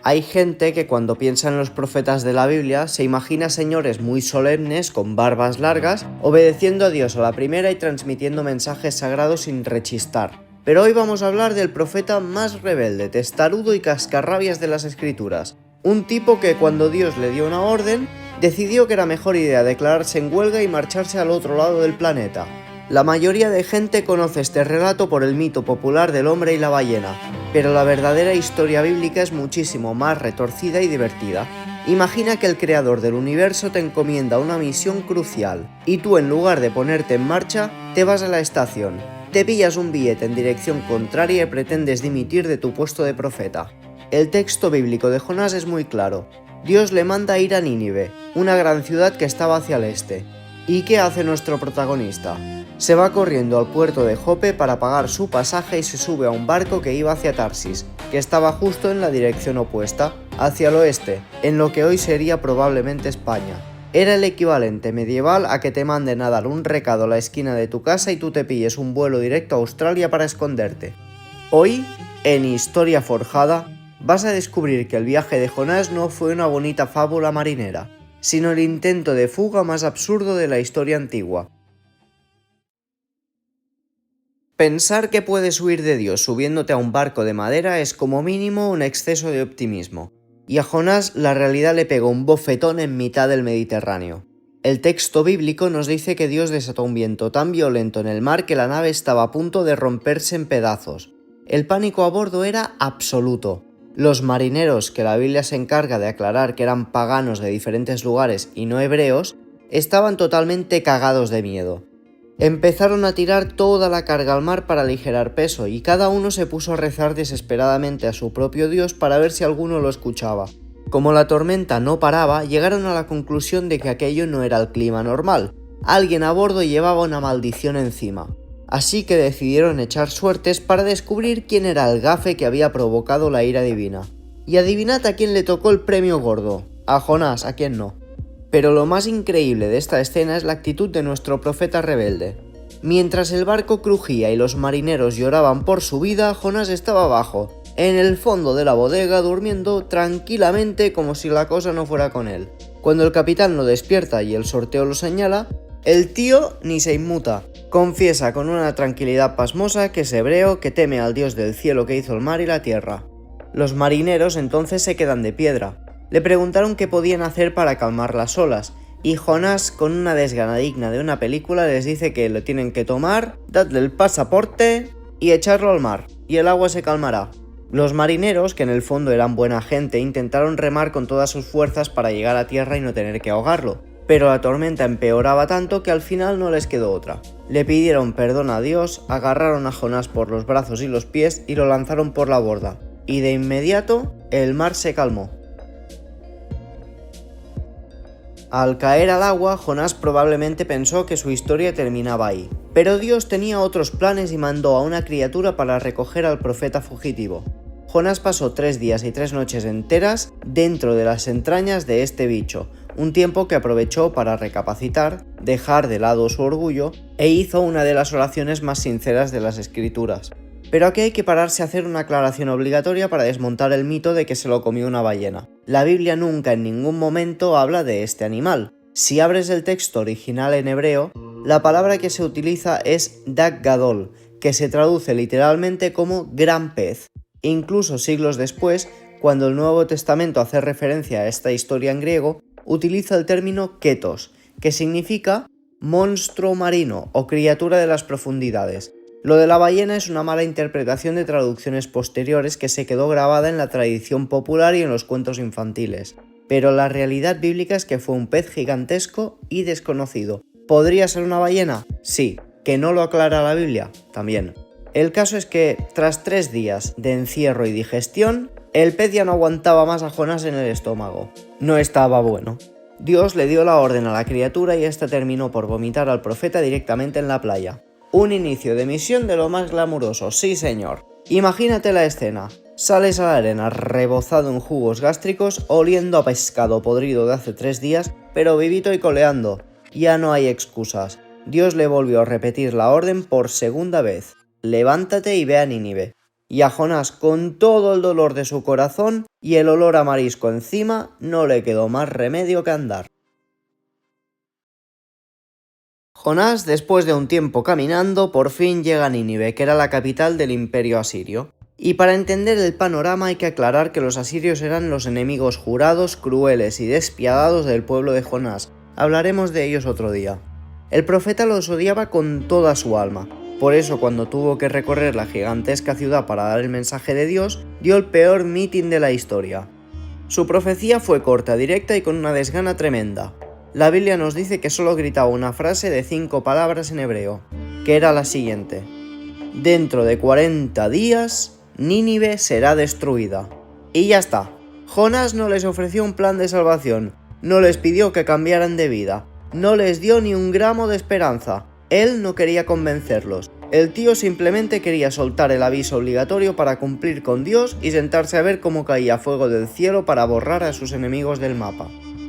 Hay gente que cuando piensa en los profetas de la Biblia se imagina señores muy solemnes con barbas largas, obedeciendo a Dios a la primera y transmitiendo mensajes sagrados sin rechistar. Pero hoy vamos a hablar del profeta más rebelde, testarudo y cascarrabias de las escrituras. Un tipo que cuando Dios le dio una orden, decidió que era mejor idea declararse en huelga y marcharse al otro lado del planeta. La mayoría de gente conoce este relato por el mito popular del hombre y la ballena, pero la verdadera historia bíblica es muchísimo más retorcida y divertida. Imagina que el creador del universo te encomienda una misión crucial, y tú en lugar de ponerte en marcha, te vas a la estación, te pillas un billete en dirección contraria y pretendes dimitir de tu puesto de profeta. El texto bíblico de Jonás es muy claro. Dios le manda ir a Nínive, una gran ciudad que estaba hacia el este. ¿Y qué hace nuestro protagonista? Se va corriendo al puerto de Jope para pagar su pasaje y se sube a un barco que iba hacia Tarsis, que estaba justo en la dirección opuesta, hacia el oeste, en lo que hoy sería probablemente España. Era el equivalente medieval a que te manden a dar un recado a la esquina de tu casa y tú te pilles un vuelo directo a Australia para esconderte. Hoy, en Historia Forjada, vas a descubrir que el viaje de Jonás no fue una bonita fábula marinera, sino el intento de fuga más absurdo de la historia antigua. Pensar que puedes huir de Dios subiéndote a un barco de madera es como mínimo un exceso de optimismo. Y a Jonás la realidad le pegó un bofetón en mitad del Mediterráneo. El texto bíblico nos dice que Dios desató un viento tan violento en el mar que la nave estaba a punto de romperse en pedazos. El pánico a bordo era absoluto. Los marineros, que la Biblia se encarga de aclarar que eran paganos de diferentes lugares y no hebreos, estaban totalmente cagados de miedo. Empezaron a tirar toda la carga al mar para aligerar peso y cada uno se puso a rezar desesperadamente a su propio Dios para ver si alguno lo escuchaba. Como la tormenta no paraba, llegaron a la conclusión de que aquello no era el clima normal. Alguien a bordo llevaba una maldición encima. Así que decidieron echar suertes para descubrir quién era el gafe que había provocado la ira divina. Y adivinad a quién le tocó el premio gordo. A Jonás, a quién no. Pero lo más increíble de esta escena es la actitud de nuestro profeta rebelde. Mientras el barco crujía y los marineros lloraban por su vida, Jonás estaba abajo, en el fondo de la bodega, durmiendo tranquilamente como si la cosa no fuera con él. Cuando el capitán lo despierta y el sorteo lo señala, el tío ni se inmuta. Confiesa con una tranquilidad pasmosa que es hebreo, que teme al Dios del cielo que hizo el mar y la tierra. Los marineros entonces se quedan de piedra. Le preguntaron qué podían hacer para calmar las olas, y Jonás, con una desgana digna de una película, les dice que lo tienen que tomar, dadle el pasaporte y echarlo al mar, y el agua se calmará. Los marineros, que en el fondo eran buena gente, intentaron remar con todas sus fuerzas para llegar a tierra y no tener que ahogarlo, pero la tormenta empeoraba tanto que al final no les quedó otra. Le pidieron perdón a Dios, agarraron a Jonás por los brazos y los pies y lo lanzaron por la borda, y de inmediato el mar se calmó. Al caer al agua, Jonás probablemente pensó que su historia terminaba ahí. Pero Dios tenía otros planes y mandó a una criatura para recoger al profeta fugitivo. Jonás pasó 3 días y 3 noches enteras dentro de las entrañas de este bicho, un tiempo que aprovechó para recapacitar, dejar de lado su orgullo e hizo una de las oraciones más sinceras de las escrituras. Pero aquí hay que pararse a hacer una aclaración obligatoria para desmontar el mito de que se lo comió una ballena. La Biblia nunca en ningún momento habla de este animal. Si abres el texto original en hebreo, la palabra que se utiliza es Dag Gadol, que se traduce literalmente como gran pez. Incluso siglos después, cuando el Nuevo Testamento hace referencia a esta historia en griego, utiliza el término ketos, que significa monstruo marino o criatura de las profundidades. Lo de la ballena es una mala interpretación de traducciones posteriores que se quedó grabada en la tradición popular y en los cuentos infantiles. Pero la realidad bíblica es que fue un pez gigantesco y desconocido. ¿Podría ser una ballena? Sí. ¿Que no lo aclara la Biblia? También. El caso es que, tras 3 días de encierro y digestión, el pez ya no aguantaba más a Jonás en el estómago. No estaba bueno. Dios le dio la orden a la criatura y ésta terminó por vomitar al profeta directamente en la playa. Un inicio de misión de lo más glamuroso, sí señor. Imagínate la escena. Sales a la arena rebozado en jugos gástricos, oliendo a pescado podrido de hace 3 días, pero vivito y coleando. Ya no hay excusas. Dios le volvió a repetir la orden por segunda vez. Levántate y ve a Nínive. Y a Jonás, con todo el dolor de su corazón y el olor a marisco encima, no le quedó más remedio que andar. Jonás, después de un tiempo caminando, por fin llega a Nínive, que era la capital del imperio asirio. Y para entender el panorama hay que aclarar que los asirios eran los enemigos jurados, crueles y despiadados del pueblo de Jonás. Hablaremos de ellos otro día. El profeta los odiaba con toda su alma. Por eso, cuando tuvo que recorrer la gigantesca ciudad para dar el mensaje de Dios, dio el peor mitin de la historia. Su profecía fue corta, directa y con una desgana tremenda. La Biblia nos dice que solo gritaba una frase de 5 palabras en hebreo, que era la siguiente: dentro de 40 días, Nínive será destruida. Y ya está. Jonás no les ofreció un plan de salvación, no les pidió que cambiaran de vida, no les dio ni un gramo de esperanza. Él no quería convencerlos. El tío simplemente quería soltar el aviso obligatorio para cumplir con Dios y sentarse a ver cómo caía fuego del cielo para borrar a sus enemigos del mapa.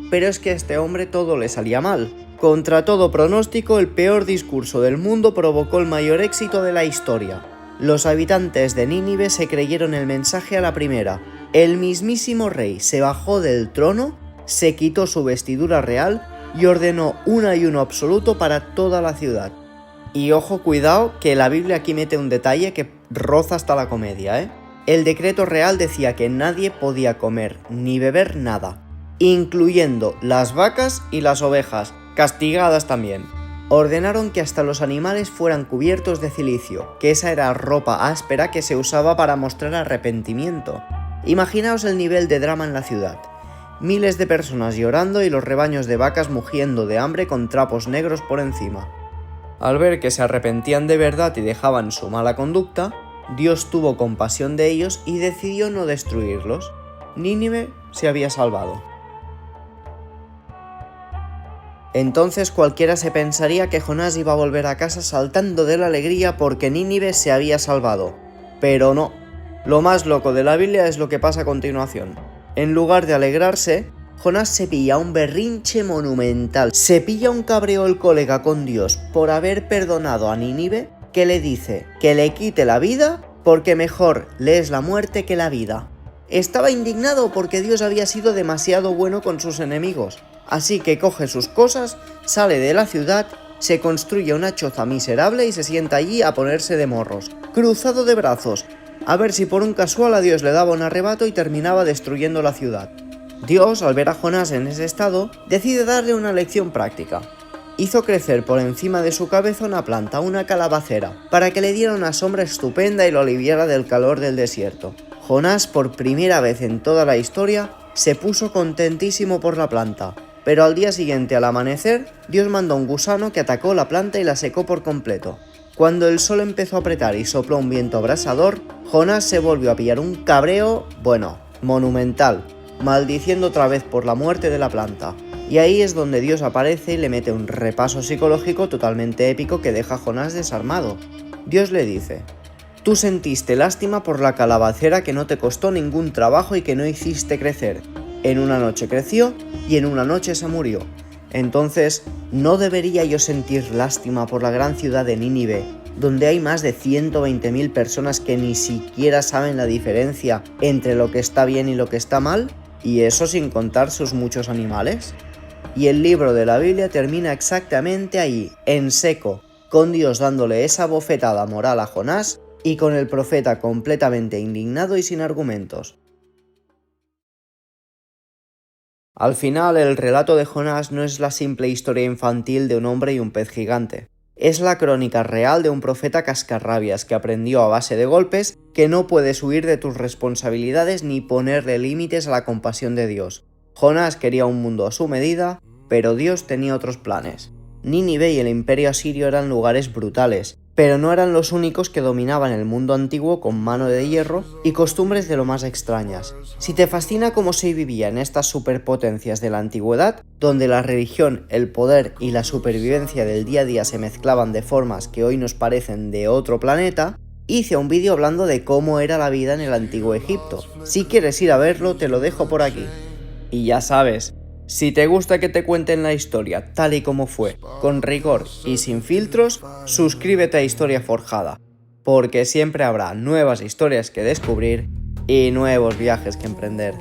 Pero es que a este hombre todo le salía mal. Contra todo pronóstico, el peor discurso del mundo provocó el mayor éxito de la historia. Los habitantes de Nínive se creyeron el mensaje a la primera. El mismísimo rey se bajó del trono, se quitó su vestidura real y ordenó un ayuno absoluto para toda la ciudad. Y ojo, cuidado, que la Biblia aquí mete un detalle que roza hasta la comedia, ¿eh? El decreto real decía que nadie podía comer ni beber nada, incluyendo las vacas y las ovejas, castigadas también. Ordenaron que hasta los animales fueran cubiertos de cilicio, que esa era ropa áspera que se usaba para mostrar arrepentimiento. Imaginaos el nivel de drama en la ciudad. Miles de personas llorando y los rebaños de vacas mugiendo de hambre con trapos negros por encima. Al ver que se arrepentían de verdad y dejaban su mala conducta, Dios tuvo compasión de ellos y decidió no destruirlos. Nínive se había salvado. Entonces cualquiera se pensaría que Jonás iba a volver a casa saltando de la alegría porque Nínive se había salvado. Pero no. Lo más loco de la Biblia es lo que pasa a continuación. En lugar de alegrarse, Jonás se pilla un berrinche monumental. Se pilla un cabreo el colega con Dios por haber perdonado a Nínive, que le dice que le quite la vida porque mejor le es la muerte que la vida. Estaba indignado porque Dios había sido demasiado bueno con sus enemigos. Así que coge sus cosas, sale de la ciudad, se construye una choza miserable y se sienta allí a ponerse de morros, cruzado de brazos, a ver si por un casual a Dios le daba un arrebato y terminaba destruyendo la ciudad. Dios, al ver a Jonás en ese estado, decide darle una lección práctica. Hizo crecer por encima de su cabeza una planta, una calabacera, para que le diera una sombra estupenda y lo aliviara del calor del desierto. Jonás, por primera vez en toda la historia, se puso contentísimo por la planta. Pero al día siguiente, al amanecer, Dios mandó un gusano que atacó la planta y la secó por completo. Cuando el sol empezó a apretar y sopló un viento abrasador, Jonás se volvió a pillar un cabreo, monumental, maldiciendo otra vez por la muerte de la planta. Y ahí es donde Dios aparece y le mete un repaso psicológico totalmente épico que deja a Jonás desarmado. Dios le dice: tú sentiste lástima por la calabacera que no te costó ningún trabajo y que no hiciste crecer. En una noche creció y en una noche se murió. Entonces, ¿no debería yo sentir lástima por la gran ciudad de Nínive, donde hay más de 120.000 personas que ni siquiera saben la diferencia entre lo que está bien y lo que está mal? Y eso sin contar sus muchos animales. Y el libro de la Biblia termina exactamente ahí, en seco, con Dios dándole esa bofetada moral a Jonás y con el profeta completamente indignado y sin argumentos. Al final, el relato de Jonás no es la simple historia infantil de un hombre y un pez gigante. Es la crónica real de un profeta cascarrabias que aprendió a base de golpes que no puedes huir de tus responsabilidades ni ponerle límites a la compasión de Dios. Jonás quería un mundo a su medida, pero Dios tenía otros planes. Nínive y el imperio asirio eran lugares brutales, pero no eran los únicos que dominaban el mundo antiguo con mano de hierro y costumbres de lo más extrañas. Si te fascina cómo se vivía en estas superpotencias de la antigüedad, donde la religión, el poder y la supervivencia del día a día se mezclaban de formas que hoy nos parecen de otro planeta, hice un vídeo hablando de cómo era la vida en el antiguo Egipto. Si quieres ir a verlo, te lo dejo por aquí. Y ya sabes, si te gusta que te cuenten la historia tal y como fue, con rigor y sin filtros, suscríbete a Historia Forjada. porque siempre habrá nuevas historias que descubrir y nuevos viajes que emprender.